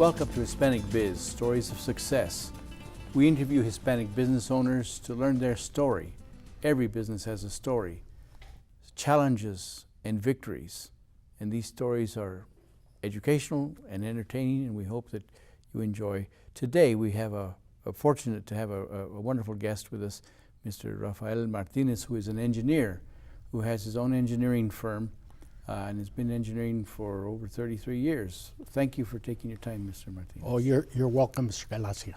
Welcome to Hispanic Biz, Stories of Success. We interview Hispanic business owners to learn their story. Every business has a story, challenges and victories. And these stories are educational and entertaining, and we hope that you enjoy. Today we have fortunate to have a wonderful guest with us, Mr. Rafael Martinez, who is an engineer, who has his own engineering firm and has been engineering for over 33 years. Thank you for taking your time, Mr. Martinez. Oh, you're welcome, Mr. Galicia.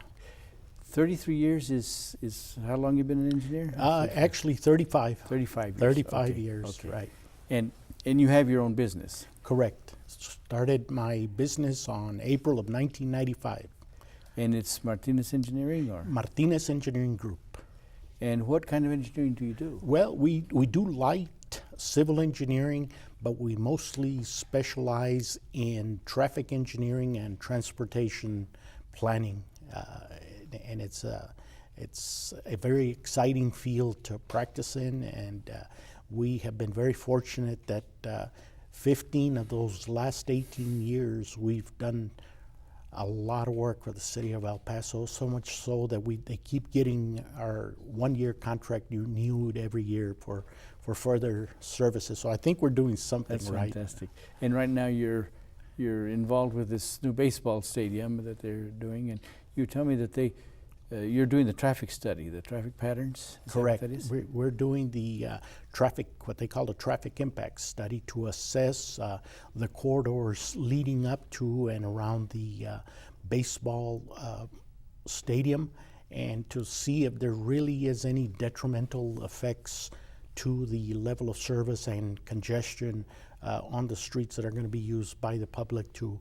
33 years is how long you've been an engineer? Actually 35. 35 years. 35 okay. years, okay. right. And you have your own business? Correct. Started my business on April of 1995. And it's Martinez Engineering, or? Martinez Engineering Group. And what kind of engineering do you do? Well, we do light civil engineering, but we mostly specialize in traffic engineering and transportation planning. And it's a very exciting field to practice in, and we have been very fortunate that 15 of those last 18 years we've done a lot of work for the city of El Paso, so much so that they keep getting our one-year contract renewed every year for further services. So I think we're doing something right. That's fantastic. And right now you're involved with this new baseball stadium that they're doing, and you tell me that you're doing the traffic study, the traffic patterns? Correct. That what that is? We're doing the traffic, what they call the traffic impact study, to assess the corridors leading up to and around the baseball stadium, and to see if there really is any detrimental effects to the level of service and congestion on the streets that are going to be used by the public to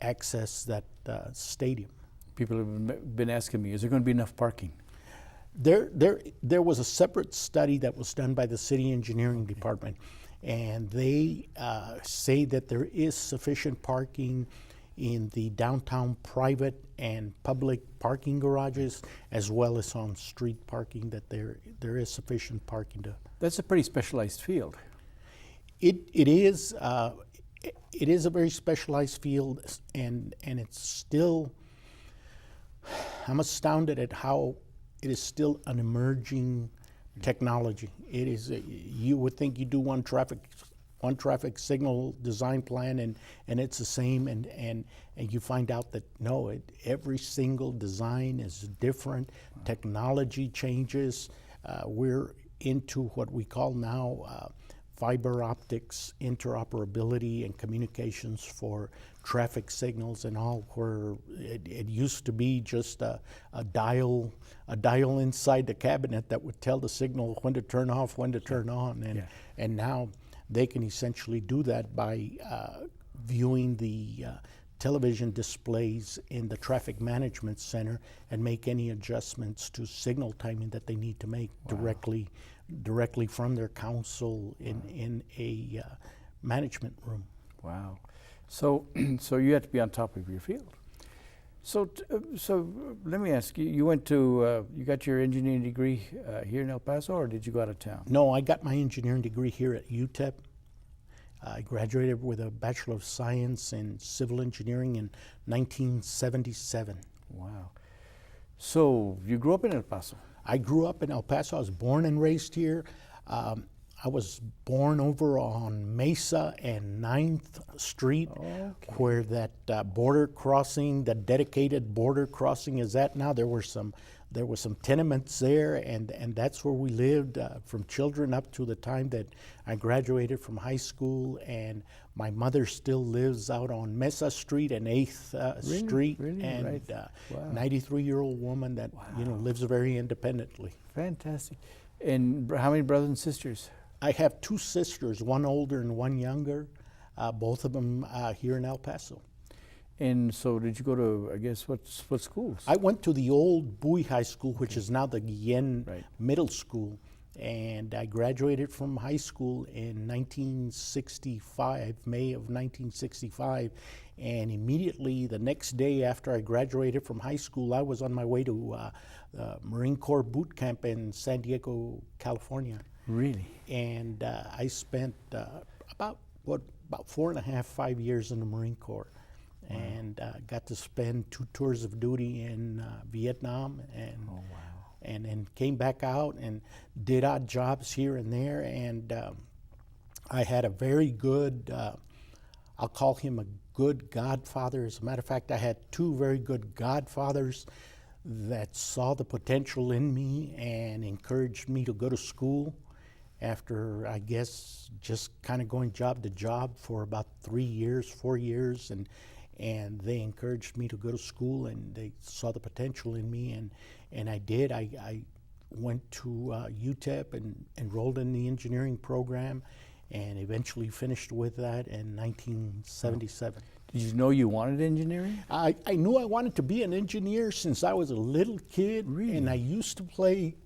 access that stadium. People have been asking me, is there going to be enough parking? There was a separate study that was done by the city engineering department, and they say that there is sufficient parking in the downtown private and public parking garages, as well as on street parking, that there is sufficient parking to. That's a pretty specialized field. It is a very specialized field, and it's still. I'm astounded at how it is still an emerging technology. It is. You would think you do one traffic signal design plan and it's the same, and you find out that no, every single design is different. Technology changes. We're into what we call now fiber optics interoperability and communications for traffic signals and all, where it used to be just a dial inside the cabinet that would tell the signal when to turn off, when to turn on, and now they can essentially do that by viewing the television displays in the traffic management center and make any adjustments to signal timing that they need to make. Wow. directly from their console in a management room. Wow. So you have to be on top of your field. So let me ask you, you went to, you got your engineering degree here in El Paso, or did you go out of town? No, I got my engineering degree here at UTEP. I graduated with a Bachelor of Science in Civil Engineering in 1977. Wow. So you grew up in El Paso? I grew up in El Paso. I was born and raised here. I was born over on Mesa and 9th Street, where that border crossing, that dedicated border crossing is at now. There were some tenements there, and that's where we lived from children up to the time that I graduated from high school. And my mother still lives out on Mesa Street and 8th Street, and right. Wow. 93-year-old woman that lives very independently. Fantastic. And how many brothers and sisters? I have two sisters, one older and one younger, both of them here in El Paso. And so did you go to, I guess, what schools? I went to the old Bowie High School, which is now the Guillen Middle School, and I graduated from high school in 1965, May of 1965, and immediately the next day after I graduated from high school, I was on my way to Marine Corps boot camp in San Diego, California. Really? And I spent about 4.5, 5 years in the Marine Corps. and got to spend 2 tours of duty in Vietnam, and and then came back out and did odd jobs here and there, and I had a very good, I'll call him a good godfather. As a matter of fact, I had 2 very good godfathers that saw the potential in me and encouraged me to go to school after, I guess, just kind of going job to job for about 3 years, 4 years, and they encouraged me to go to school, and they saw the potential in me, and I did. I went to UTEP and enrolled in the engineering program, and eventually finished with that in 1977. Did you know you wanted engineering? I knew I wanted to be an engineer since I was a little kid, Really? and I used to play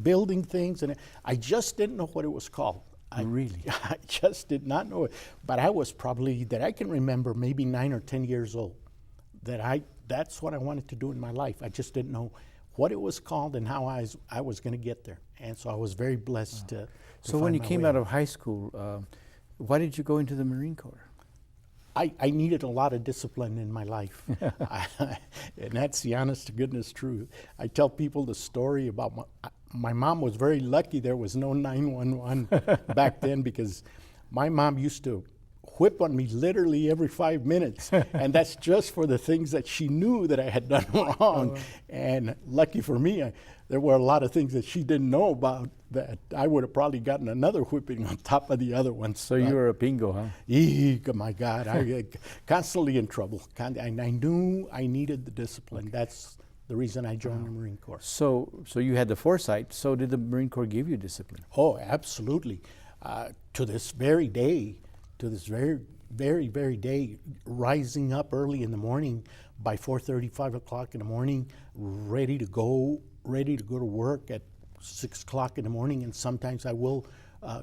building things, and I just didn't know what it was called. Really? I just did not know it. But I was probably, that I can remember, maybe 9 or 10 years old, that's what I wanted to do in my life. I just didn't know what it was called and how I was going to get there. And so I was very blessed to So when you find my came way. out of high school, why did you go into the Marine Corps? I needed a lot of discipline in my life. And that's the honest to goodness truth. I tell people the story about my mom was very lucky there was no 911 back then, because my mom used to whip on me literally every 5 minutes. And that's just for the things that she knew that I had done wrong. And lucky for me, there were a lot of things that she didn't know about that I would have probably gotten another whipping on top of the other ones. So you were a pingo, huh? Eek, my God, I constantly in trouble. And I knew I needed the discipline. That's the reason I joined the Marine Corps. So you had the foresight. So did the Marine Corps give you discipline? Oh, absolutely. To this very day, very day, rising up early in the morning by 4:30, 5 o'clock in the morning, ready to go to work at 6 o'clock in the morning, and sometimes I will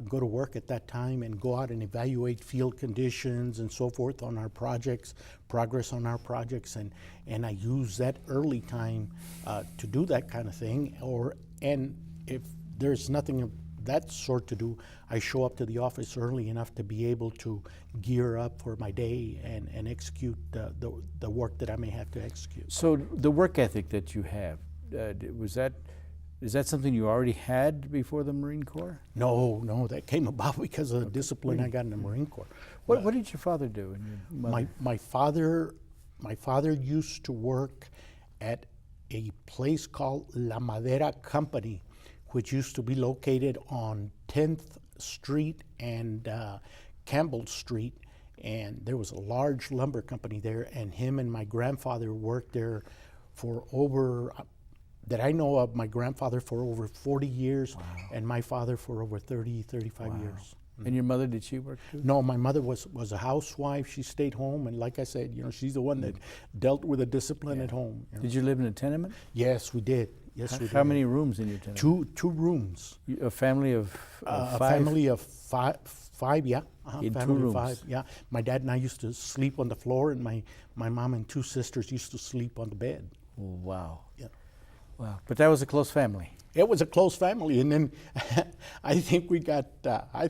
go to work at that time and go out and evaluate field conditions and so forth on our projects, progress on our projects, and I use that early time to do that kind of thing. And if there's nothing of that sort to do, I show up to the office early enough to be able to gear up for my day and execute the work that I may have to execute. So the work ethic that you have, is that something you already had before the Marine Corps? No, that came about because of the discipline I got in the Marine Corps. What did your father do and your mother? My father used to work at a place called La Madera Company, which used to be located on 10th Street and Campbell Street, and there was a large lumber company there, and him and my grandfather worked there for over, that I know of, my grandfather for over 40 years, and my father for over 30, 35 years. And your mother, did she work too? No, my mother was a housewife. She stayed home, and like I said, she's the one that dealt with the discipline at home. Did you live in a tenement? Yes, we did. Yes, we did. How many rooms in your tenement? Two rooms. A family of A five? family of five, yeah. In family 2 of rooms? 5, yeah. My dad and I used to sleep on the floor, and my mom and 2 sisters used to sleep on the bed. Wow. Yeah. Wow. But that was a close family. It was a close family, and then I think we got. I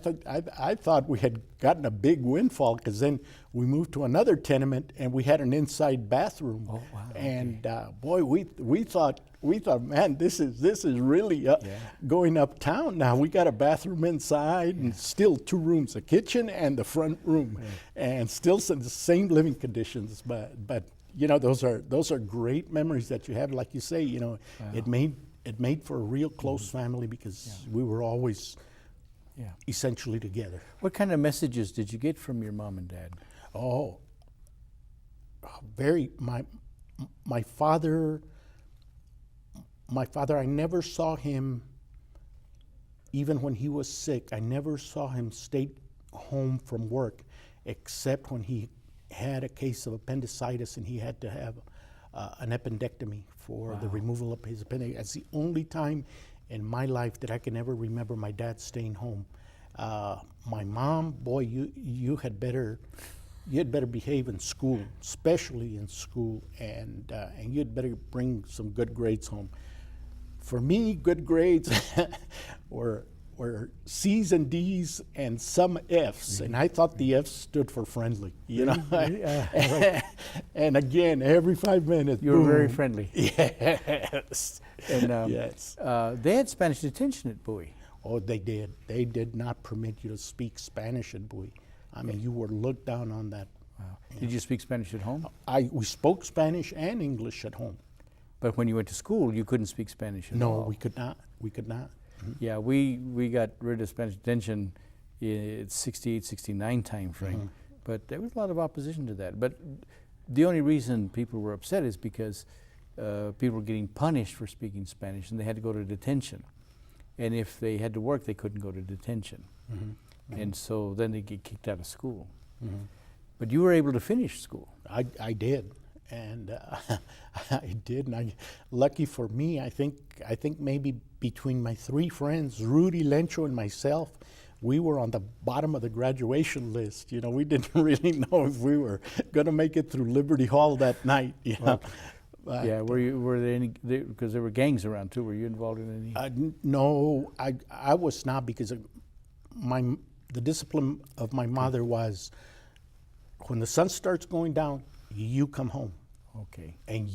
thought we had gotten a big windfall, because then we moved to another tenement and we had an inside bathroom. Oh, wow. And boy, we thought, man, this is really going uptown now. We got a bathroom inside, and still 2 rooms, a kitchen and the front room, and still the same living conditions. But those are great memories that you have. Like you say, it made for a real close family, because we were always essentially together. What kind of messages did you get from your mom and dad? Oh, my father, I never saw him, even when he was sick, I never saw him stay home from work, except when he had a case of appendicitis and he had to have an appendectomy for the removal of his appendix. That's the only time in my life that I can ever remember my dad staying home. My mom, boy, you had better behave in school, especially in school, and you'd better bring some good grades home. For me, good grades were were C's and D's and some F's, and I thought the F stood for friendly, you know. Right. And again, every 5 minutes, You were very boom. friendly. Yes. And Yes. they had Spanish detention at Bowie. Oh, they did. They did not permit you to speak Spanish at Bowie. I mean, you were looked down on that. Wow. Did you speak Spanish at home? We spoke Spanish and English at home. But when you went to school, you couldn't speak Spanish at all. No, we could not. We could not. Yeah, we got rid of Spanish detention in 68, 69 time frame. But there was a lot of opposition to that. But the only reason people were upset is because people were getting punished for speaking Spanish, and they had to go to detention. And if they had to work, they couldn't go to detention. And so then they get kicked out of school. But you were able to finish school. I did, and I did. And lucky for me, I think maybe between my three friends, Rudy, Lencho, and myself, we were on the bottom of the graduation list. You know, we didn't really know if we were going to make it through Liberty Hall that night. You know? But yeah, were there any? Because there were gangs around too. Were you involved in any? No, I was not, because the discipline of my mother was, when the sun starts going down, you come home. Okay. And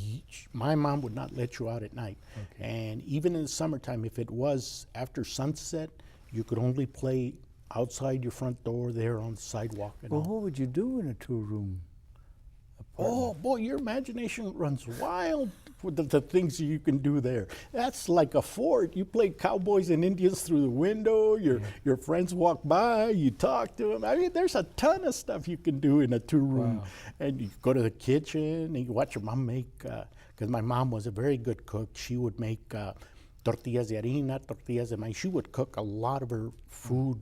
my mom would not let you out at night. Okay. And even in the summertime, if it was after sunset, you could only play outside your front door there on the sidewalk. Well, what would you do in a two-room apartment? Oh, boy, your imagination runs wild with the things you can do there. That's like a fort. You play cowboys and Indians through the window. Your friends walk by. You talk to them. I mean, there's a ton of stuff you can do in a two-room. Wow. And you go to the kitchen and you watch your mom make, because my mom was a very good cook. She would make tortillas de harina, tortillas de maíz. She would cook a lot of her food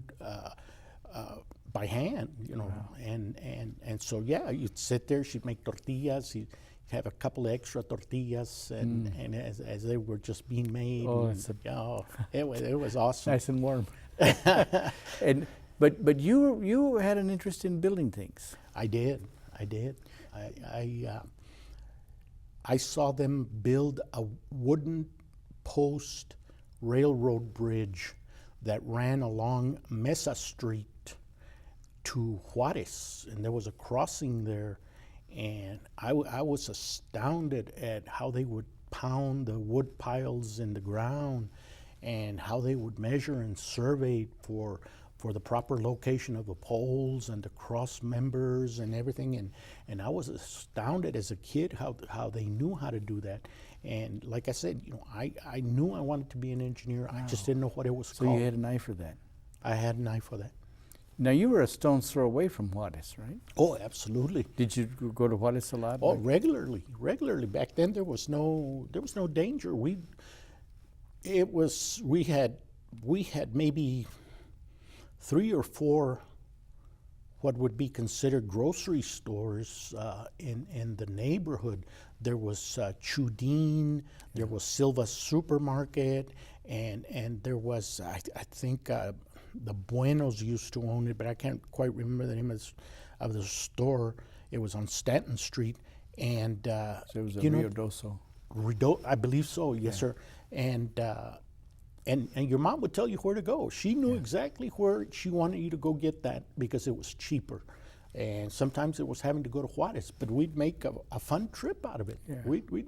by hand, you know. Wow. And so, yeah, you'd sit there, she'd make tortillas, you'd have a couple of extra tortillas, and as they were just being made. Oh, it was awesome. Nice and warm. But you had an interest in building things. I did. I saw them build a wooden post railroad bridge that ran along Mesa Street to Juarez, and there was a crossing there, and I was astounded at how they would pound the wood piles in the ground and how they would measure and survey for the proper location of the poles and the cross members and everything, and I was astounded as a kid how they knew how to do that. And like I said, you know, I knew I wanted to be an engineer. Wow. I just didn't know what it was called. So you had an eye for that. I had an eye for that. Now, you were a stone's throw away from Juarez, right? Oh, absolutely. Did you go to Juarez a lot? Oh, regularly. Back then, there was no danger. We had maybe 3 or 4 what would be considered grocery stores in the neighborhood. There was Chudin, there was Silva Supermarket, and there was, I think, the Buenos used to own it, but I can't quite remember the name of the store. It was on Stanton Street, and so it was a Rio Doso. I believe so, yes, sir. And your mom would tell you where to go. She knew exactly where she wanted you to go get that because it was cheaper. And sometimes it was having to go to Juarez, but we'd make a fun trip out of it. Yeah. We'd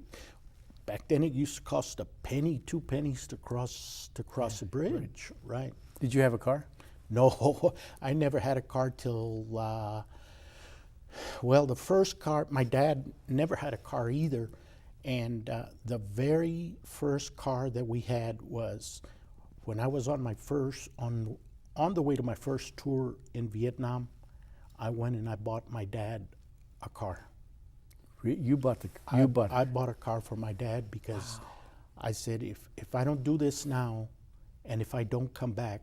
back then it used to cost a penny, 2 pennies to cross the bridge, right? Did you have a car? No, I never had a car till, the first car, my dad never had a car either. And the very first car that we had was when I was on the way to my first tour in Vietnam. I went and I bought my dad a car. You bought I bought a car for my dad because I said, if I don't do this now, and if I don't come back,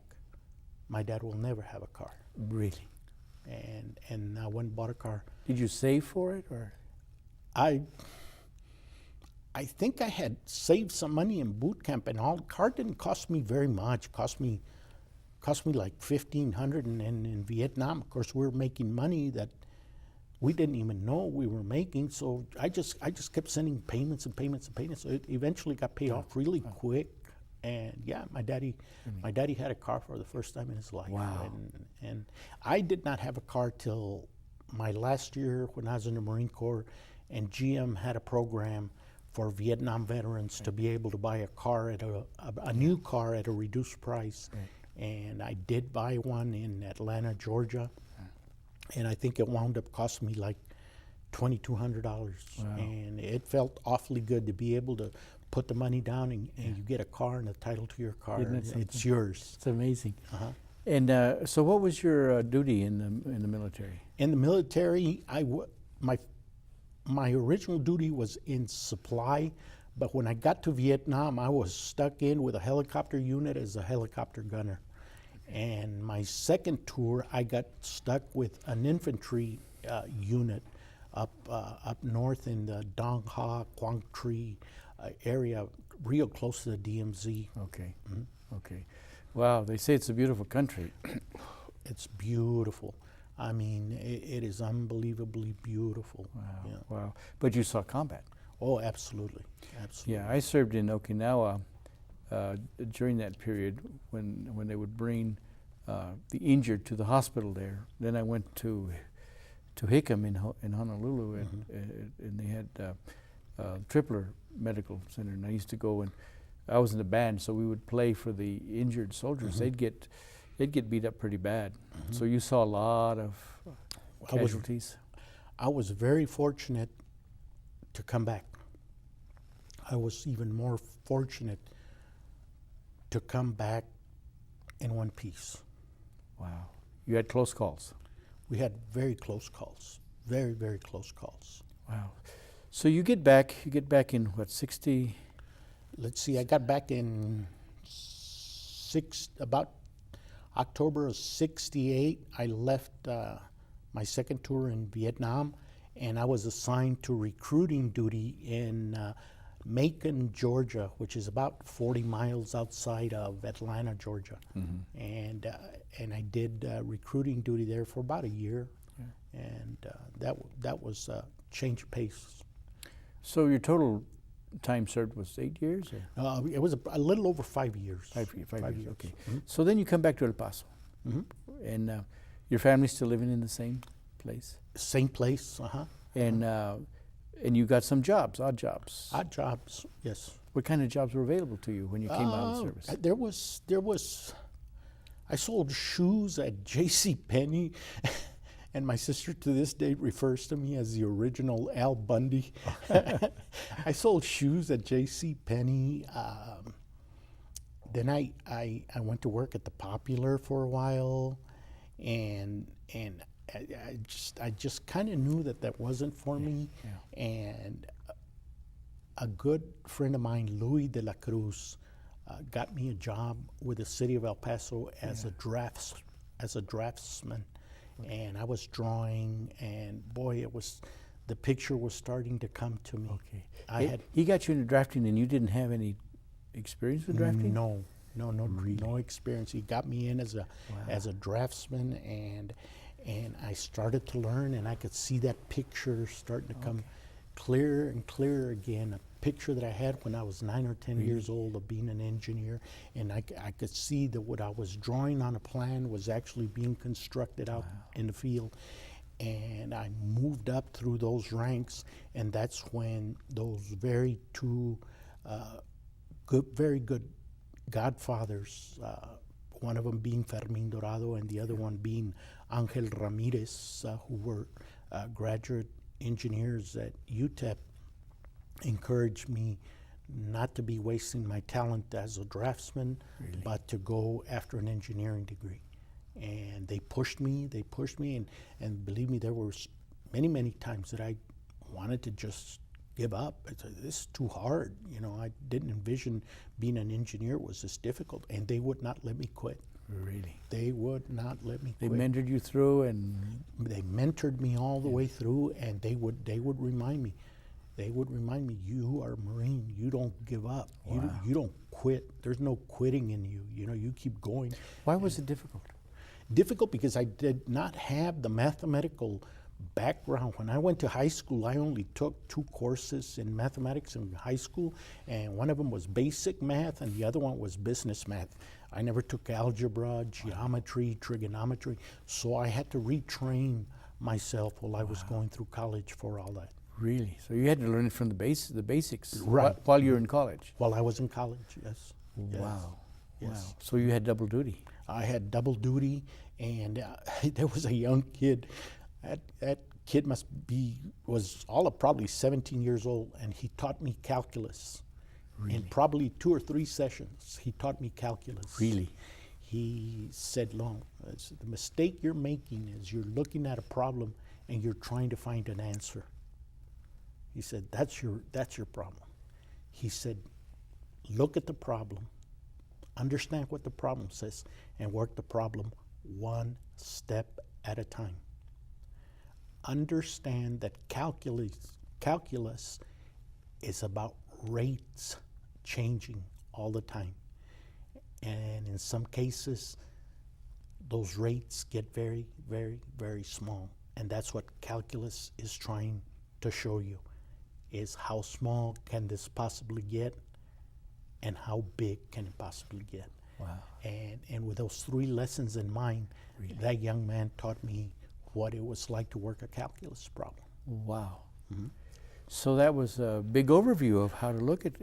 my dad will never have a car. Really? And I went and bought a car. Did you save for it, or? I think I had saved some money in boot camp, and all. The car didn't cost me very much. Cost me like $1,500, and in Vietnam, of course, we were making money that we didn't even know we were making. So I just kept sending payments and payments and payments. So it eventually got paid off really quick. And yeah, my daddy had a car for the first time in his life. Wow. And I did not have a car till my last year when I was in the Marine Corps, and GM had a program for Vietnam veterans to be able to buy a car at a new car at a reduced price. Right. And I did buy one in Atlanta, Georgia, and I think it wound up costing me like $2,200. Wow. And it felt awfully good to be able to put the money down and you get a car and a title to your car. It's yours. It's amazing. And so, what was your duty in the military? In the military, my original duty was in supply, but when I got to Vietnam, I was stuck in with a helicopter unit as a helicopter gunner. And my second tour, I got stuck with an infantry unit up north in the Dong Ha, Quang Tri area, real close to the DMZ. Okay. Okay. Wow, they say it's a beautiful country. It's beautiful. I mean, it is unbelievably beautiful. Wow. Yeah. Wow. But you saw combat. Oh, absolutely. Absolutely. Yeah, I served in Okinawa during that period when they would bring the injured to the hospital there. Then I went to Hickam in Honolulu, and they had Tripler Medical Center, and I used to go, and I was in the band, so we would play for the injured soldiers. They'd get beat up pretty bad. So you saw a lot of casualties. I was very fortunate to come back. I was even more fortunate to come back in one piece. Wow. You had close calls. We had very close calls, very, very close calls. Wow. So you get back in what, 60? Let's see, I got back in about October of '68. I left my second tour in Vietnam, and I was assigned to recruiting duty in Macon, Georgia, which is about 40 miles outside of Atlanta, Georgia. And I did recruiting duty there for about a year, and that was a change of pace. So your total time served was 8 years? Or? It was a little over 5 years. Five years. Okay. So then you come back to El Paso, and your family's still living in the same place? Same place, And you got some jobs, odd jobs. Odd jobs, yes. What kind of jobs were available to you when you came out of service? There was. I sold shoes at J.C. Penney, and my sister to this day refers to me as the original Al Bundy. I sold shoes at J.C. Penney. Then I went to work at the Popular for a while, and I just kind of knew that wasn't for me. Yeah. And a good friend of mine, Louis de la Cruz, got me a job with the city of El Paso as a draftsman. And I was drawing, and boy, the picture was starting to come to me. Okay. He got you into drafting, and you didn't have any experience with drafting? No, really? No experience. He got me in as a draftsman, and I started to learn, and I could see that picture starting to come clearer and clearer again. A picture that I had when I was 9 or 10 years old of being an engineer, and I could see that what I was drawing on a plan was actually being constructed out in the field. And I moved up through those ranks, and that's when those very good godfathers, one of them being Fermín Dorado and the other one being Ángel Ramírez, who were graduate engineers at UTEP, encouraged me not to be wasting my talent as a draftsman, but to go after an engineering degree. And they pushed me, and believe me, there were many times that I wanted to just give up. This is too hard. I didn't envision being an engineer was this difficult, and they would not let me quit. Really? They would not let me quit. They mentored you through, and they mentored me all the way through, and they would remind me. They would remind me, you are a Marine. You don't give up. Wow. You don't quit. There's no quitting in you. You keep going. Why was it difficult? Difficult because I did not have the mathematical background. When I went to high school, I only took 2 courses in mathematics in high school, and one of them was basic math and the other one was business math. I never took algebra, geometry, trigonometry, so I had to retrain myself while I was going through college for all that. Really? So you had to learn it from the basics Right. while you were in college? While I was in college, yes. Wow. Yes. Wow. So you had double duty? I had double duty, and there was a young kid. That kid was all of probably 17 years old, and he taught me calculus. Really? In probably 2 or 3 sessions, he taught me calculus. Really? He said, "Long, the mistake you're making is you're looking at a problem and you're trying to find an answer." He said, that's your problem. He said, look at the problem, understand what the problem says, and work the problem one step at a time. Understand that calculus is about rates changing all the time. And in some cases, those rates get very, very, very small. And that's what calculus is trying to show you, is how small can this possibly get and how big can it possibly get. Wow. And with those 3 lessons in mind, Really? that young man taught me what it was like to work a calculus problem. Wow. So that was a big overview of how to look at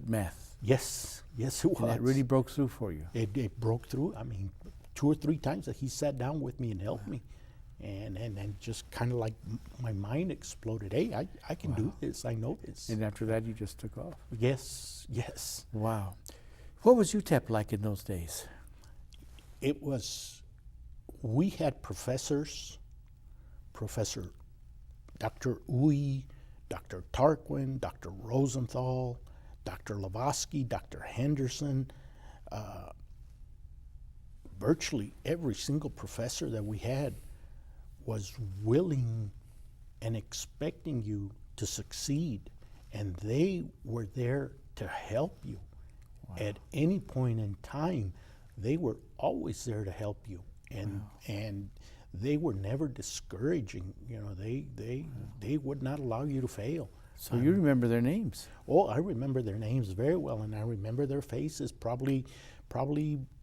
math. Yes, yes it was. And that really broke through for you. It broke through. I mean, 2 or 3 times that he sat down with me and helped me. And just kind of like my mind exploded. Hey, I can do this. I know this. And after that, you just took off. Yes, yes. Wow. What was UTEP like in those days? It was, we had professors, Professor Dr. Uy, Dr. Tarquin, Dr. Rosenthal, Dr. Lavoski, Dr. Henderson. Virtually every single professor that we had was willing and expecting you to succeed, and they were there to help you. At any point in time, they were always there to help you, and they were never discouraging. You know, they would not allow you to fail. So you remember their names? Oh, I remember their names very well, and I remember their faces. Probably,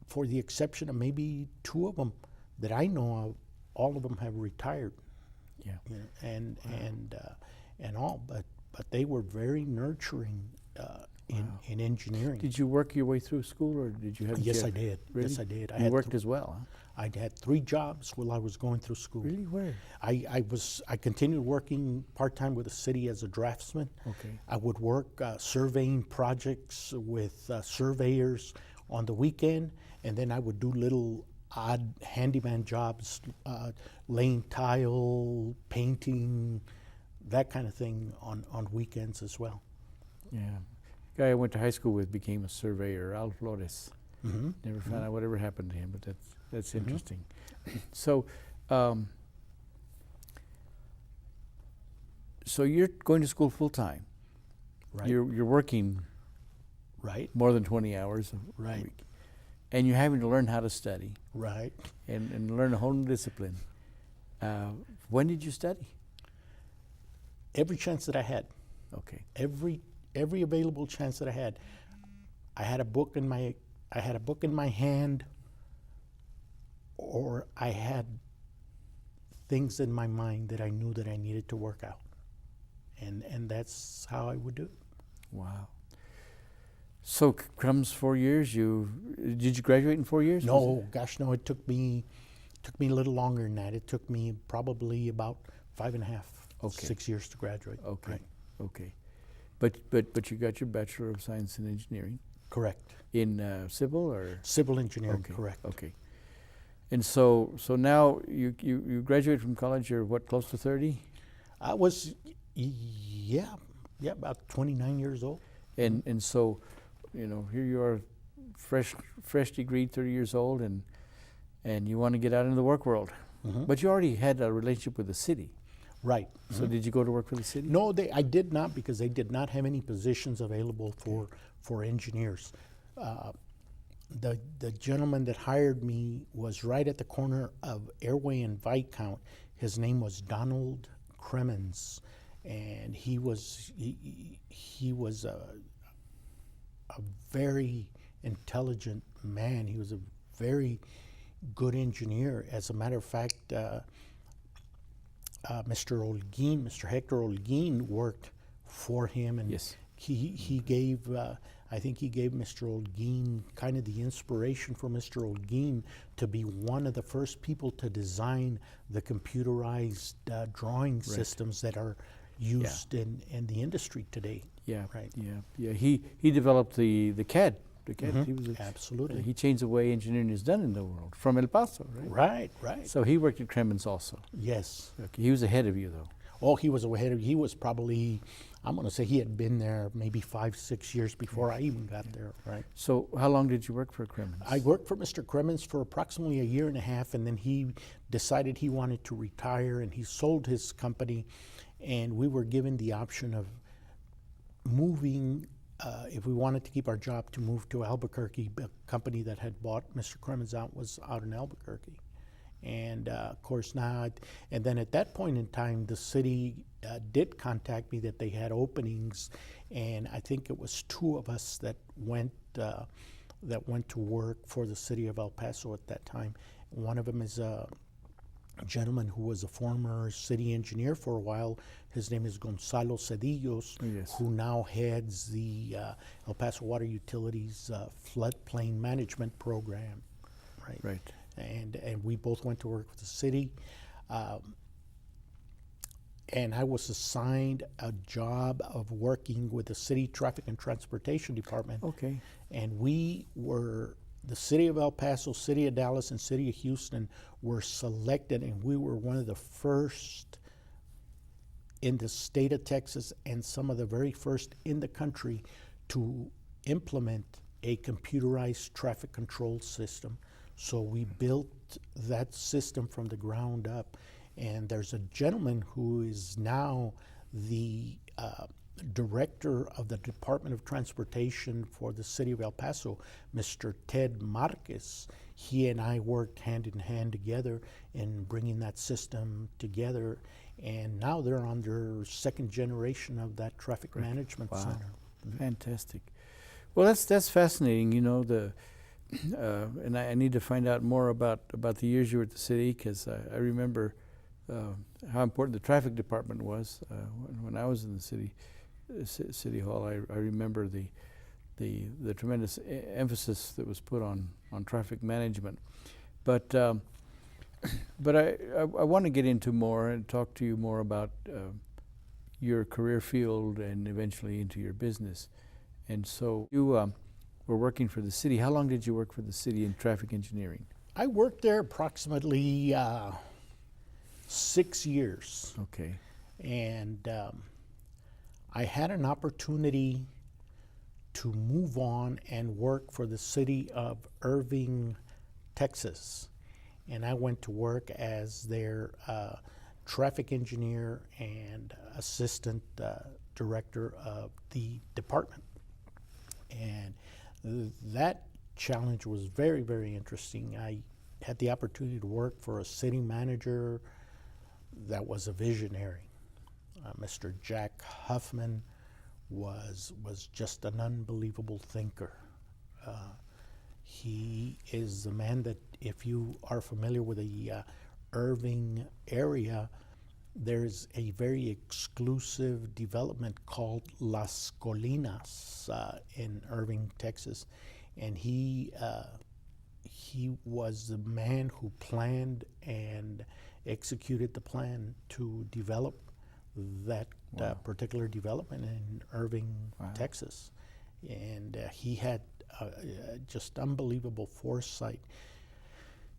for the exception of maybe 2 of them that I know of, all of them have retired. Yeah. You know, and all, but they were very nurturing in engineering. Did you work your way through school, or did you have? Yes, I did. Really? Yes, I did. You worked as well, huh? I had 3 jobs while I was going through school. Really? Where? I continued working part-time with the city as a draftsman. Okay. I would work surveying projects with surveyors on the weekend, and then I would do little odd handyman jobs, laying tile, painting, that kind of thing on weekends as well. Yeah. The guy I went to high school with became a surveyor, Al Flores. Mm-hmm. Never found out whatever happened to him, but that's interesting. So, so you're going to school full time. Right. You're working Right. more than 20 hours a Right. week, and you're having to learn how to study Right. and learn a whole new discipline. When did you study? Every chance that I had. Okay. Every available chance that I had. I had a book in my hand, or I had things in my mind that I knew that I needed to work out. And that's how I would do it. Wow. So comes 4 years. Did you graduate in 4 years? No, gosh, no. It took me a little longer than that. It took me probably about 5.5, Okay. 6 years to graduate. Okay. Right. Okay. But you got your Bachelor of Science in Engineering Correct. in civil or? Civil engineering. Okay. Correct. Okay. And so now you graduate from college. You're what, close to 30? I was, about 29 years old. And so, here you are, fresh degree, 30 years old, and you want to get out into the work world. Mm-hmm. But you already had a relationship with the city. Right. So did you go to work for the city? No, I did not, because they did not have any positions available for engineers. The gentleman that hired me was right at the corner of Airway and Viscount. His name was Donald Cremens, and he was a very intelligent man. He was a very good engineer. As a matter of fact, Mr. Holguin, Mr. Hector Holguin worked for him, and Yes. he gave, I think he gave Mr. Holguin kind of the inspiration for Mr. Holguin to be one of the first people to design the computerized drawing systems that are used in the industry today. Yeah, Right. yeah. He developed the CAD. The CAD. He was Absolutely. he changed the way engineering is done in the world from El Paso, right? Right, right. So he worked at Cremens also. Yes. Okay. He was ahead of you, though. Oh, he was ahead of, he was probably, I'm going to say he had been there maybe 5-6 years before I even got there, right? So how long did you work for Cremens? I worked for Mr. Cremens for approximately a year and a half, and then he decided he wanted to retire, and he sold his company, and we were given the option of moving, if we wanted to keep our job, to move to Albuquerque. The company that had bought Mr. Cremens out was out in Albuquerque. And of course now, and then at that point in time, the city did contact me that they had openings, and I think it was 2 of us that went to work for the city of El Paso at that time. One of them is a gentleman who was a former city engineer for a while. His name is Gonzalo Cedillos, who now heads the El Paso Water Utilities floodplain management program. Right. Right. And we both went to work with the city. And I was assigned a job of working with the city traffic and transportation department. Okay. And we were, the city of El Paso, city of Dallas, and city of Houston were selected, and we were one of the first in the state of Texas and some of the very first in the country to implement a computerized traffic control system. So we built that system from the ground up, and there's a gentleman who is now the director of the Department of Transportation for the city of El Paso, Mr. Ted Marquez. He and I worked hand in hand together in bringing that system together, and now they're on their 2nd generation of that traffic management center. Fantastic. Well, that's fascinating. You know, and I need to find out more about the years you were at the city, because I remember how important the traffic department was when I was in the city hall. I remember the tremendous emphasis that was put on traffic management. But I want to get into more and talk to you more about your career field and eventually into your business. And so you were working for the city. How long did you work for the city in traffic engineering? I worked there approximately 6 years. Okay. And I had an opportunity to move on and work for the city of Irving, Texas. And I went to work as their traffic engineer and assistant director of the department. And that challenge was very, very interesting. I had the opportunity to work for a city manager that was a visionary. Mr. Jack Huffman was just an unbelievable thinker. He is the man that, if you are familiar with the Irving area, there's a very exclusive development called Las Colinas in Irving, Texas, and he was the man who planned and executed the plan to develop that particular development in Irving, Texas, and he had just unbelievable foresight.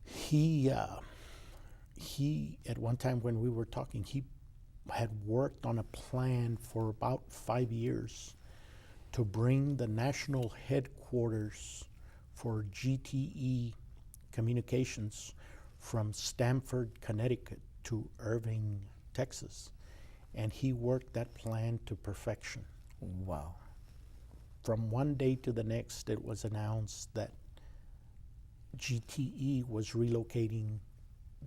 He at one time when we were talking, he had worked on a plan for about 5 years to bring the national headquarters for GTE Communications from Stamford, Connecticut to Irving, Texas. And he worked that plan to perfection. Wow. From one day to the next, it was announced that GTE was relocating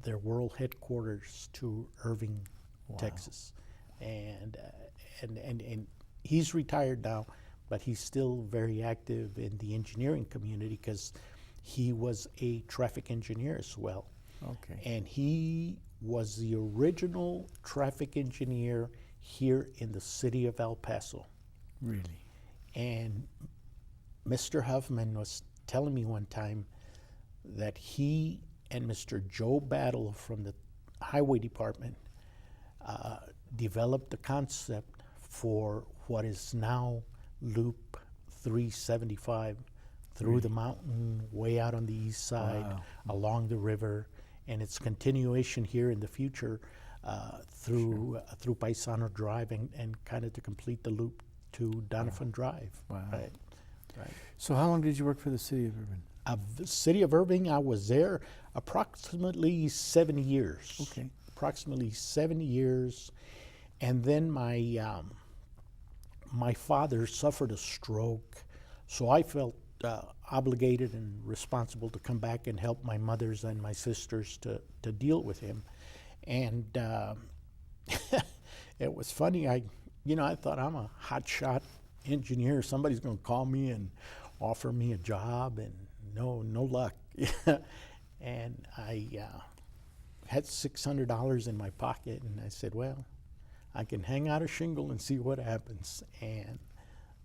their world headquarters to Irving, Texas, and he's retired now, but he's still very active in the engineering community because he was a traffic engineer as well. Okay. And he was the original traffic engineer here in the city of El Paso. Really? And Mr. Huffman was telling me one time that he and Mr. Joe Battle from the Highway Department developed the concept for what is now Loop 375 through the mountain, way out on the east side, along the river, and its continuation here in the future through Paisano Drive and kind of to complete the loop to Donovan Drive. Wow. Right. So how long did you work for the city of Irving? The city of Irving, I was there approximately 70 years. Okay. Approximately 70 years. And then my father suffered a stroke, so I felt obligated and responsible to come back and help my mothers and my sisters to deal with him. And it was funny, I thought I'm a hotshot engineer. Somebody's going to call me and offer me a job, and no luck. And I had $600 in my pocket, and I said, well, I can hang out a shingle and see what happens. And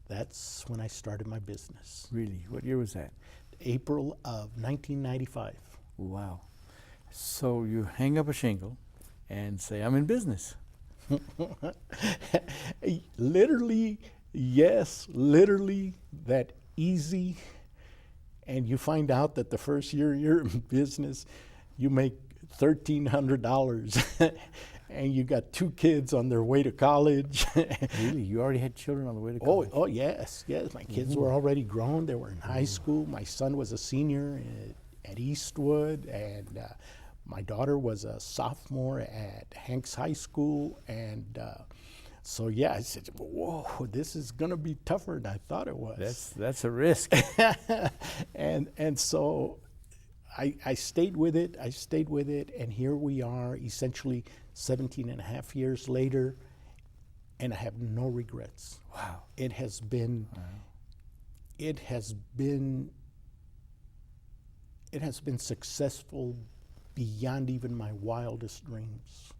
that's when I started my business. Really? What year was that? April of 1995. Wow. So you hang up a shingle and say, I'm in business. Literally, yes, literally that easy. And you find out that the first year you're in business, you make $1,300 and you got 2 kids on their way to college. Really? You already had children on the way to college? Oh yes. My kids were already grown. They were in high school. My son was a senior at Eastwood, and my daughter was a sophomore at Hanks High School. And so yeah, I said, whoa, this is gonna be tougher than I thought it was. That's a risk. and so I stayed with it, and here we are essentially 17 and a half years later, and I have no regrets. Wow. It has been successful beyond even my wildest dreams.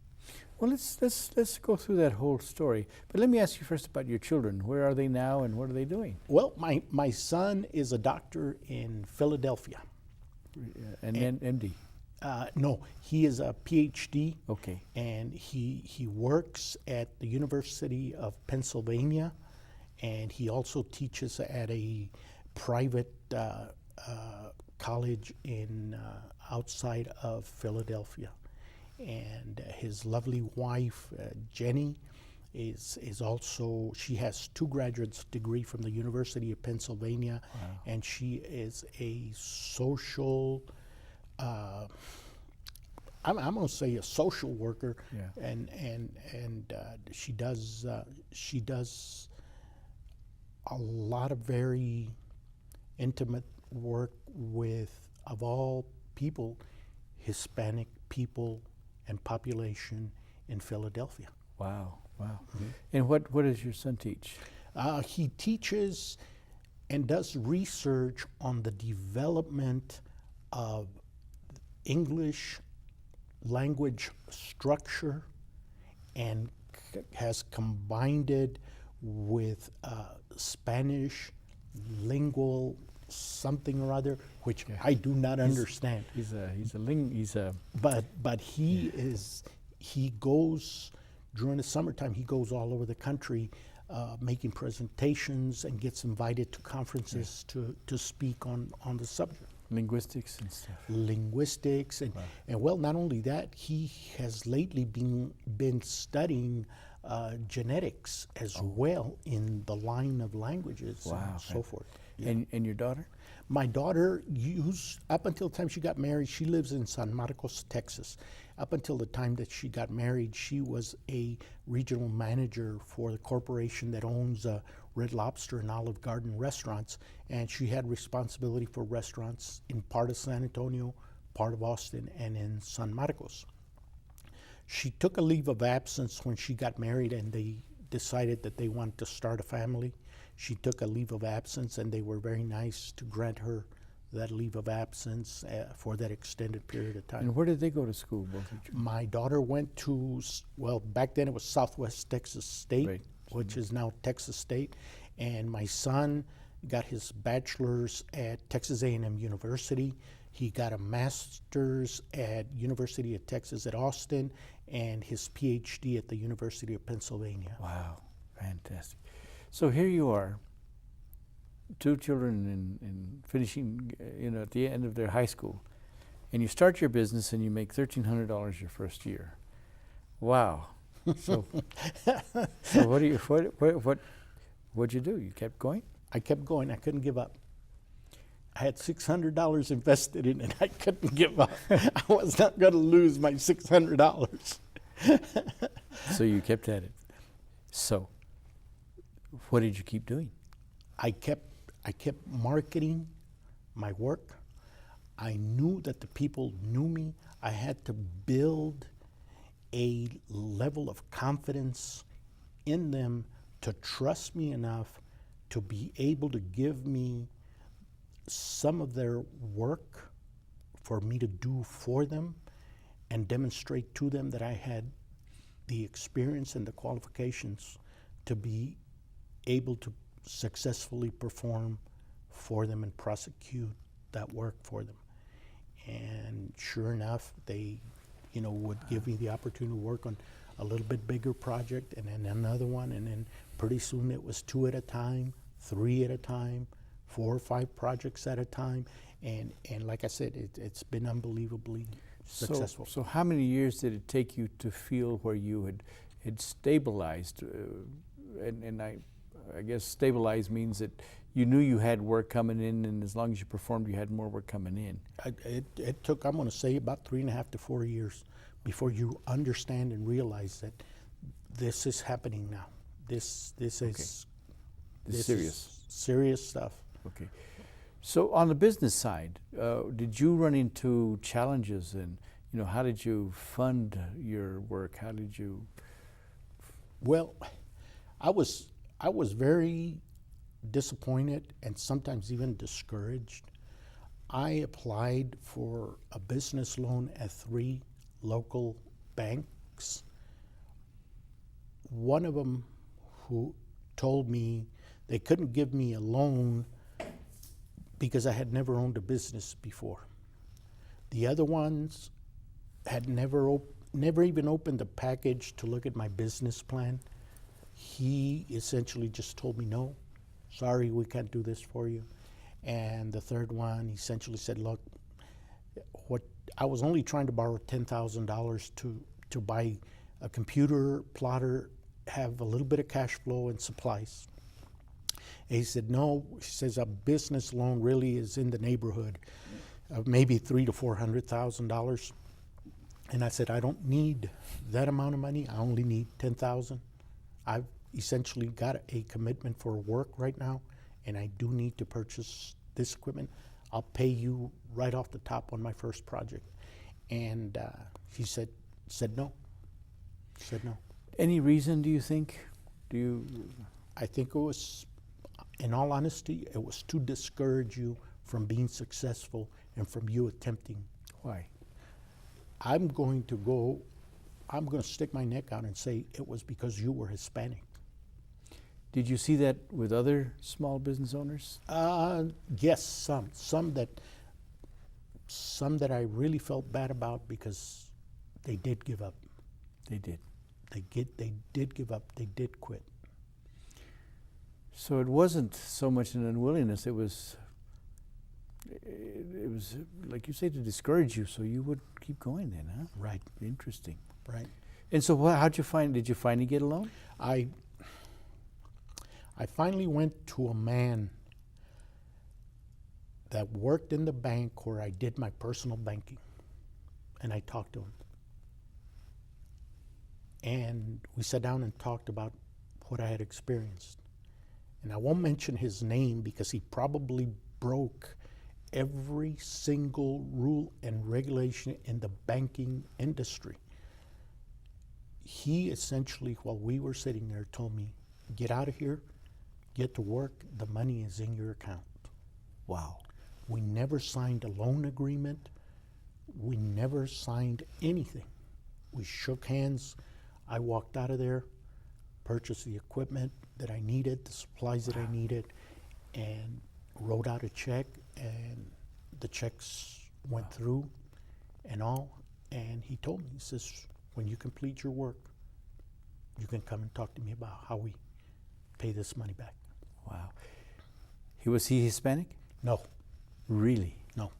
Well, let's go through that whole story. But let me ask you first about your children. Where are they now, and what are they doing? Well, my son is a doctor in Philadelphia. And MD? No, he is a PhD. Okay. And he works at the University of Pennsylvania, and he also teaches at a private college in outside of Philadelphia. And his lovely wife, Jenny, is also, she has 2 graduate degrees from the University of Pennsylvania. Wow. And she is a social, I'm going to say a social worker. Yeah. And she does a lot of very intimate work with, of all people, Hispanic people and population in Philadelphia. Wow. Mm-hmm. And what does your son teach? He teaches and does research on the development of English language structure, and has combined it with Spanish lingual something or other, which I do not understand. But he goes during the summertime. He goes all over the country, making presentations, and gets invited to conferences to speak on the subject. Linguistics and stuff. Linguistics and well, not only that, he has lately been studying genetics as well in the line of languages and so forth. Yeah. And your daughter? My daughter, up until the time she got married, she lives in San Marcos, Texas. Up until the time that she got married, she was a regional manager for the corporation that owns Red Lobster and Olive Garden restaurants, and she had responsibility for restaurants in part of San Antonio, part of Austin, and in San Marcos. She took a leave of absence when she got married and they decided that they wanted to start a family. She took a leave of absence and they were very nice to grant her that leave of absence for that extended period of time. And where did they go to school, both of you? My daughter went to, well, back then it was Southwest Texas State, Right. which is now Texas State. And my son got his bachelor's at Texas A&M University. He got a master's at University of Texas at Austin and his PhD at the University of Pennsylvania. Wow, fantastic. So here you are, two children in finishing, at the end of their high school, and you start your business and you make $1,300 your first year. Wow. So, so what'd you do? You kept going? I kept going. I couldn't give up. I had $600 invested in it. I couldn't give up. I was not going to lose my $600. So you kept at it. So, what did you keep doing? I kept marketing my work. I knew that the people knew me. I had to build a level of confidence in them to trust me enough to be able to give me some of their work for me to do for them and demonstrate to them that I had the experience and the qualifications to be able to successfully perform for them and prosecute that work for them. And sure enough, they, would give me the opportunity to work on a little bit bigger project and then another one, and then pretty soon it was 2 at a time, 3 at a time, 4 or 5 projects at a time, and like I said, it's been unbelievably successful. So how many years did it take you to feel where you had stabilized? And I guess stabilized means that you knew you had work coming in, and as long as you performed, you had more work coming in. It took, I'm going to say, about 3.5 to 4 years before you understand and realize that this is happening now. This is serious. Serious stuff. Okay. So on the business side, did you run into challenges, and how did you fund your work? How did you? Well, I was very disappointed and sometimes even discouraged. I applied for a business loan at 3 local banks. One of them who told me they couldn't give me a loan because I had never owned a business before. The other ones had never even opened the package to look at my business plan. He essentially just told me, no, sorry, we can't do this for you. And the third one essentially said, look, I was only trying to borrow $10,000 to buy a computer, plotter, have a little bit of cash flow and supplies. And he said, no, he says a business loan really is in the neighborhood of maybe $300,000 to $400,000. And I said, I don't need that amount of money. I only need $10,000. I've essentially got a commitment for work right now, and I do need to purchase this equipment. I'll pay you right off the top on my first project. And he said no. Said no. Any reason, do you think? I think it was, in all honesty, it was to discourage you from being successful and from you attempting. Why? I'm going to stick my neck out and say it was because you were Hispanic. Did you see that with other small business owners? Yes, some that I really felt bad about because they did give up. They did. They did give up. They did quit. So it wasn't so much an unwillingness. It was like you say, to discourage you, so you would keep going then, huh? Right. Interesting. Right. And so how'd you find? Did you finally get a loan? I finally went to a man that worked in the bank where I did my personal banking, and I talked to him. And we sat down and talked about what I had experienced. And I won't mention his name because he probably broke every single rule and regulation in the banking industry. He essentially, while we were sitting there, told me, get out of here, get to work, the money is in your account. Wow. We never signed a loan agreement. We never signed anything. We shook hands. I walked out of there, purchased the equipment that I needed, the supplies that I needed, and wrote out a check, and the checks went through and all. And he told me, he says, when you complete your work, you can come and talk to me about how we pay this money back. Wow. Was he Hispanic? No, Really? no.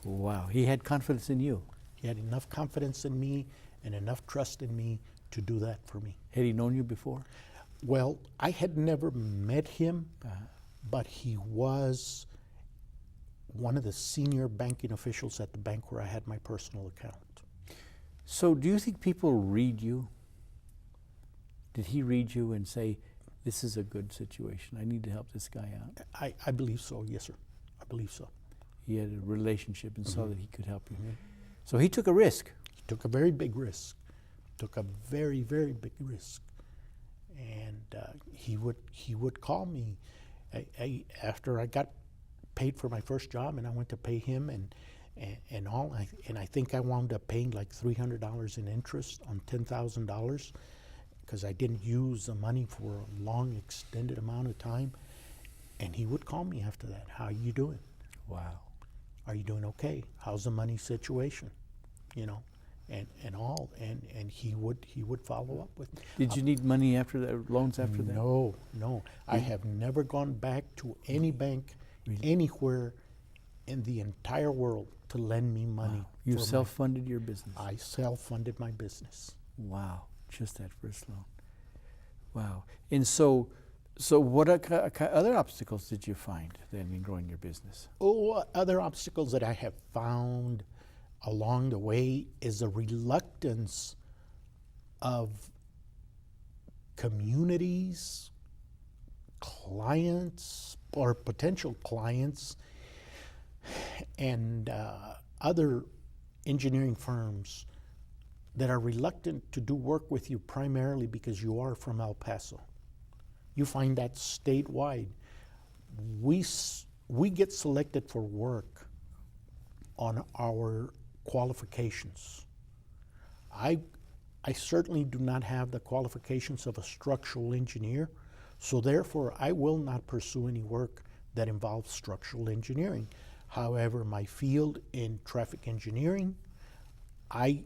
Wow. He had confidence in you. He had enough confidence in me and enough trust in me to do that for me. Had he known you before? Well, I had never met him, but he was one of the senior banking officials at the bank where I had my personal account. So do you think people read you? Did he read you and say, this is a good situation, I need to help this guy out? I believe so, yes, sir. I believe so. He had a relationship and saw that he could help you. So he took a risk. He took a very big risk. Took a very, very big risk. And he would call me after I got paid for my first job, and I went to pay him and all. And I think I wound up paying like $300 in interest on $10,000 because I didn't use the money for a long, extended amount of time. And he would call me after that. How are you doing? Wow. Are you doing okay? How's the money situation? You know, and all. And he would follow up with me. Did you need money after that, loans after that? No, no. I have never gone back to any bank anywhere in the entire world to lend me money. Wow. You self-funded your business? I self-funded my business. Wow. Just that first loan. Wow. And so what other obstacles did you find then in growing your business? Oh, other obstacles that I have found along the way is a reluctance of communities, clients, or potential clients, and other engineering firms that are reluctant to do work with you primarily because you are from El Paso. You find that statewide. We get selected for work on our qualifications. I certainly do not have the qualifications of a structural engineer, so therefore I will not pursue any work that involves structural engineering. However, my field in traffic engineering, I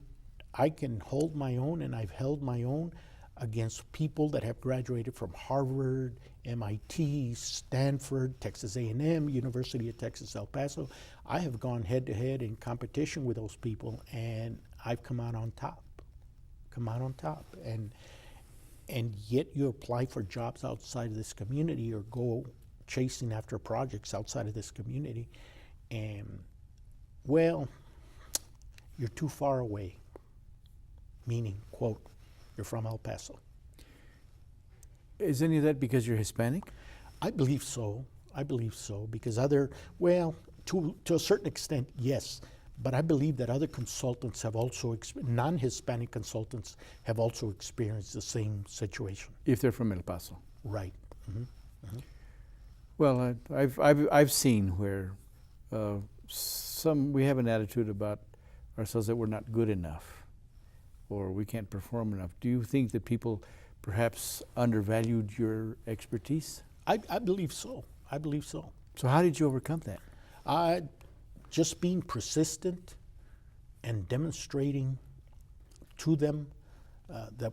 can hold my own, and I've held my own against people that have graduated from Harvard, MIT, Stanford, Texas A&M, University of Texas, El Paso. I have gone head-to-head in competition with those people, and I've come out on top. And yet you apply for jobs outside of this community or go chasing after projects outside of this community, and, well, you're too far away. Meaning, quote, you're from El Paso. Is any of that because you're Hispanic? I believe so. Because to a certain extent, yes. But I believe that other consultants have also, non-Hispanic consultants have also experienced the same situation. If they're from El Paso. Right. Mm-hmm. Mm-hmm. Well, I've seen where we have an attitude about ourselves that we're not good enough, or we can't perform enough. Do you think that people perhaps undervalued your expertise? I believe so. So how did you overcome that? Just being persistent and demonstrating to them that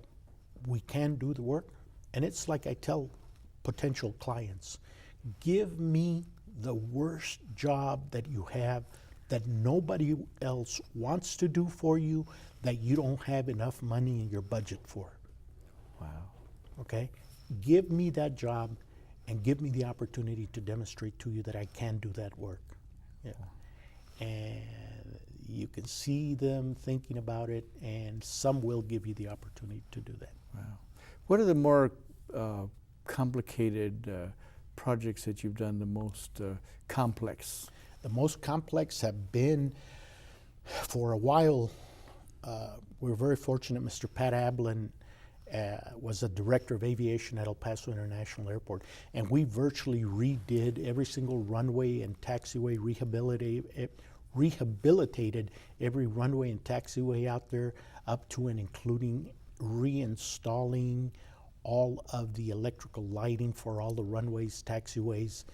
we can do the work. And it's like I tell potential clients, give me the worst job that you have that nobody else wants to do for you, that you don't have enough money in your budget for. Wow. Okay? Give me that job and give me the opportunity to demonstrate to you that I can do that work. Yeah. And you can see them thinking about it, and some will give you the opportunity to do that. Wow. What are the more complicated projects that you've done, the most complex? The most complex have been, for a while, we're very fortunate. Mr. Pat Ablin was the director of aviation at El Paso International Airport, and we virtually redid every single runway and taxiway, rehabilitated every runway and taxiway out there, up to and including reinstalling all of the electrical lighting for all the runways, taxiways,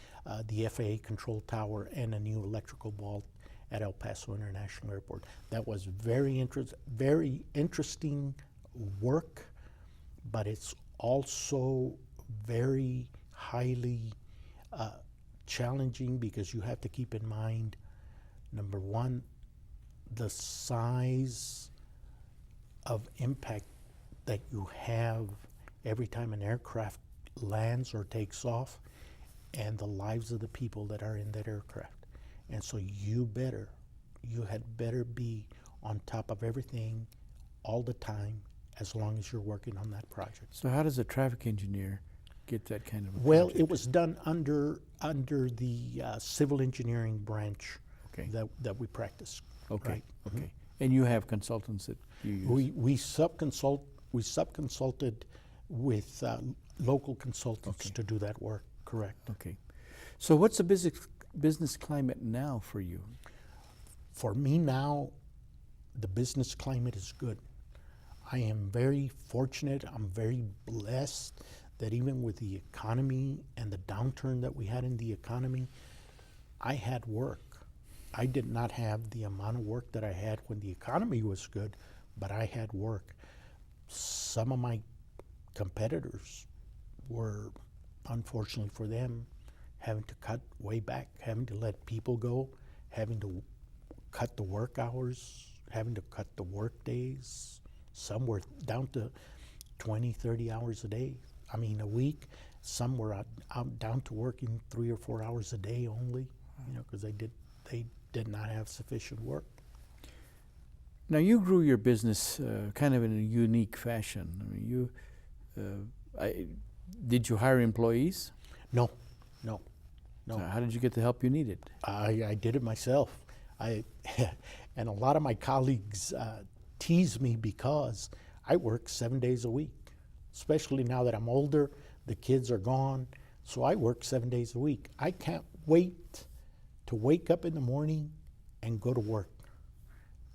the FAA control tower, and a new electrical vault at El Paso International Airport. That was very interesting work, but it's also very highly challenging, because you have to keep in mind, number one, the size of impact that you have every time an aircraft lands or takes off, and the lives of the people that are in that aircraft. And so you had better be on top of everything all the time, as long as you're working on that project. So how does a traffic engineer get that kind of a Well, project? it was done under the civil engineering branch that we practice. Okay, Right? okay. And you have consultants that you use? We subconsulted with local consultants to do that work. Correct. Okay. So what's the business climate now for you? For me now, the business climate is good. I am very fortunate, I'm very blessed that even with the economy and the downturn that we had in the economy, I had work. I did not have the amount of work that I had when the economy was good, but I had work. Some of my competitors were, unfortunately for them, having to cut way back, having to let people go, having to cut the work hours, having to cut the work days. Some were down to 20, 30 hours a day. I mean, a week. Some were out down to working 3 or 4 hours a day only, because they did not have sufficient work. Now you grew your business kind of in a unique fashion. I mean, did you hire employees? No. So how did you get the help you needed? I did it myself. And a lot of my colleagues tease me because I work 7 days a week, especially now that I'm older, the kids are gone, so I work 7 days a week. I can't wait to wake up in the morning and go to work.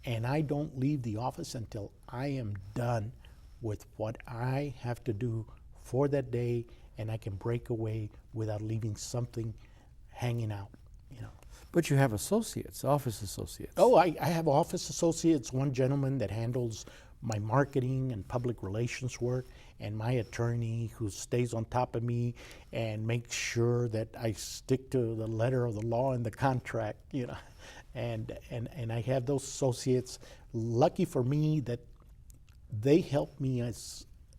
And I don't leave the office until I am done with what I have to do for that day, and I can break away without leaving something hanging out. But you have associates, office associates. Oh, I have office associates, one gentleman that handles my marketing and public relations work, and my attorney who stays on top of me and makes sure that I stick to the letter of the law and the contract, And I have those associates. Lucky for me that they help me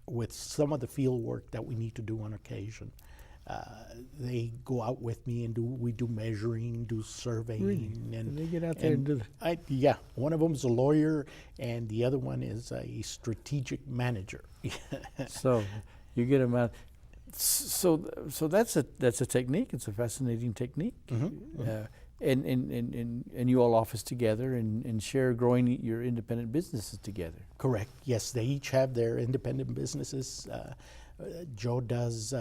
with some of the field work that we need to do on occasion. They go out with me and we do measuring, do surveying. Really? And they get out there and do that? Yeah, one of them is a lawyer and the other one is a strategic manager. So you get them out. So that's a technique. It's a fascinating technique. And you all office together and share growing your independent businesses together. Correct. Yes, they each have their independent businesses. Joe does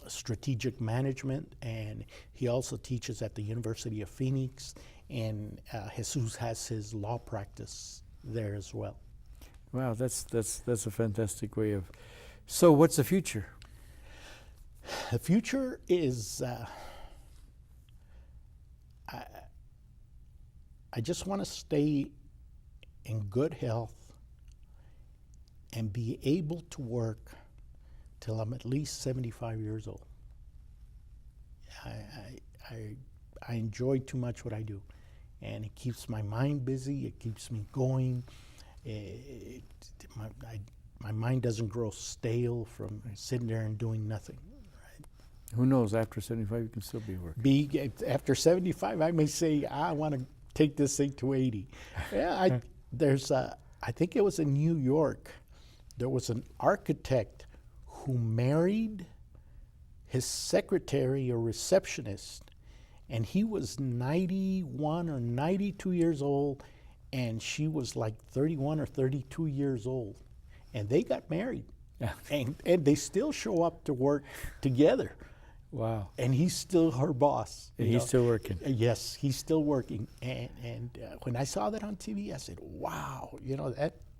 strategic management, and he also teaches at the University of Phoenix, and Jesus has his law practice there as well. Wow, that's a fantastic way of. So what's the future? The future is I just want to stay in good health and be able to work till I'm at least 75 years old. I enjoy too much what I do, and it keeps my mind busy, it keeps me going. My mind doesn't grow stale from sitting there and doing nothing. Who knows, after 75 you can still be working. After 75 I may say, I want to take this thing to 80. Yeah, I think it was in New York, there was an architect who married his secretary or receptionist, And he was 91 or 92 years old, and she was like 31 or 32 years old. And they got married. Yeah. And they still show up to work together. Wow. And he's still her boss. And you he's know. still working. Yes, he's still working. And when I saw that on TV, I said, wow, you know,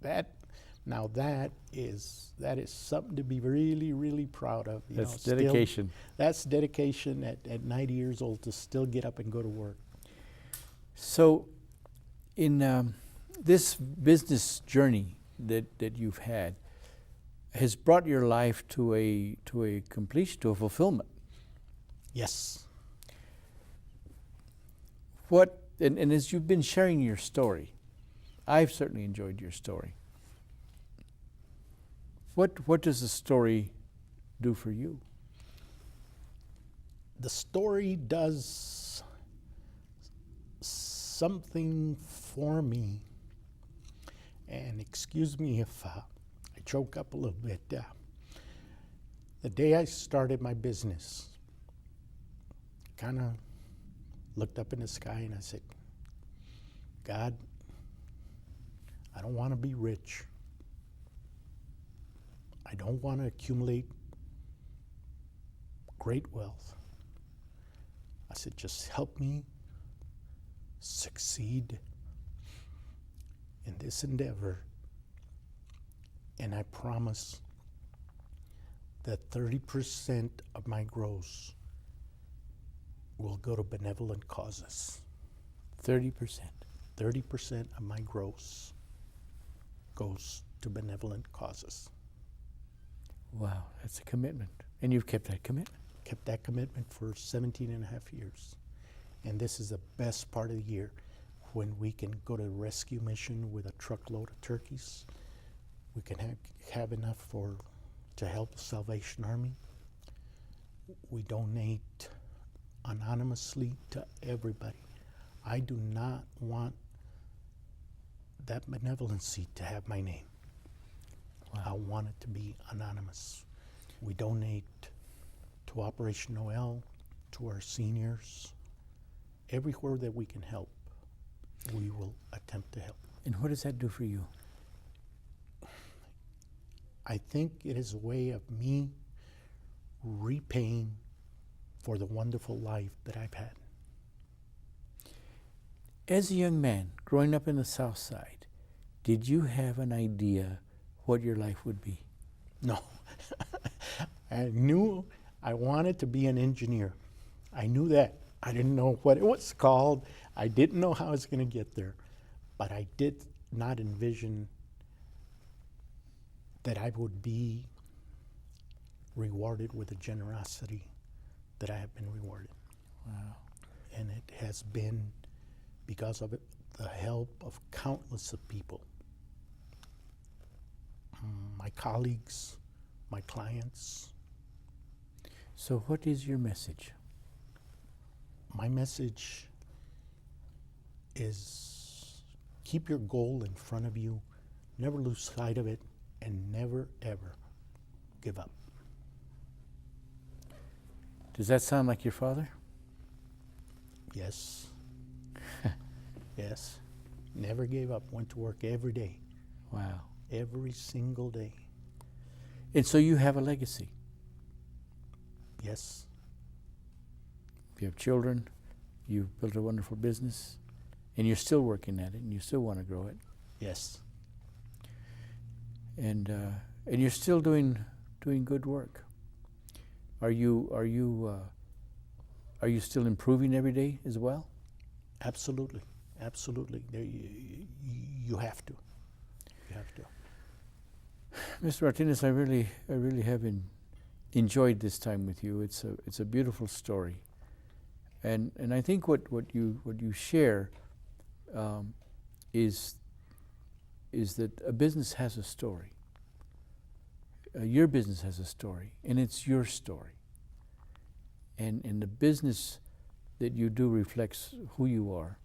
that is something to be really, really proud of. You That's know, dedication. That's dedication at 90 years old to still get up and go to work. So in this business journey that you've had has brought your life to a completion, to a fulfillment. Yes. And as you've been sharing your story, I've certainly enjoyed your story. What does the story do for you? The story does something for me. And excuse me if I choke up a little bit. The day I started my business, kind of looked up in the sky and I said, God, I don't want to be rich. I don't want to accumulate great wealth. I said, just help me succeed in this endeavor. And I promise that 30% of my gross will go to benevolent causes. 30%. 30% of my gross goes to benevolent causes. Wow, that's a commitment. And you've kept that commitment. Kept that commitment for 17 and a half years. And this is the best part of the year when we can go to a rescue mission with a truckload of turkeys. We can have enough to help the Salvation Army. We donate anonymously to everybody. I do not want that benevolency to have my name. Wow. I want it to be anonymous. We donate to Operation Noel, to our seniors. Everywhere that we can help, we will attempt to help. And what does that do for you? I think it is a way of me repaying for the wonderful life that I've had. As a young man growing up in the South Side, did you have an idea what your life would be? No. I knew I wanted to be an engineer. I knew that. I didn't know what it was called. I didn't know how I was going to get there. But I did not envision that I would be rewarded with the generosity that I have been rewarded. Wow. And it has been, because of it, the help of countless of people. My colleagues, my clients. So what is your message? My message is keep your goal in front of you, never lose sight of it, and never, ever give up. Does that sound like your father? Yes. Yes. Never gave up. Went to work every day. Wow. Every single day. And so you have a legacy. Yes. You have children, you've built a wonderful business, and you're still working at it, and you still want to grow it. Yes. And you're still doing good work. Are you still improving every day as well? Absolutely. Absolutely. You have to. You have to. Mr. Martinez, I really have enjoyed this time with you. It's a beautiful story, and I think what you share is that a business has a story. Your business has a story, and it's your story. And the business that you do reflects who you are.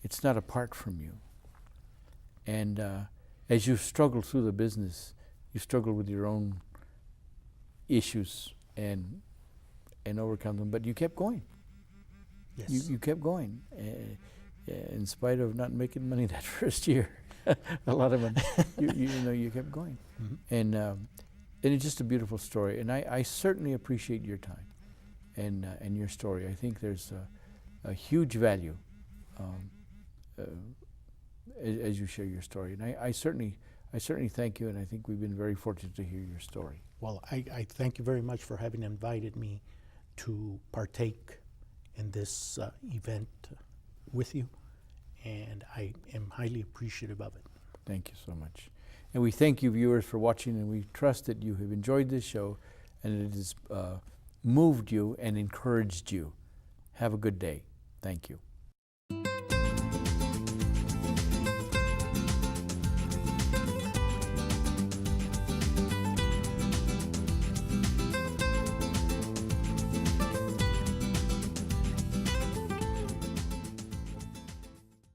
It's not apart from you. And as you struggle through the business, you struggle with your own issues and overcome them, but you kept going. Yes. You kept going, in spite of not making money that first year, a lot of money. You kept going, and it's just a beautiful story. And I certainly appreciate your time, and your story. I think there's a huge value as you share your story. And I certainly thank you, and I think we've been very fortunate to hear your story. Well, I thank you very much for having invited me to partake in this event with you, and I am highly appreciative of it. Thank you so much. And we thank you, viewers, for watching, and we trust that you have enjoyed this show and it has moved you and encouraged you. Have a good day. Thank you.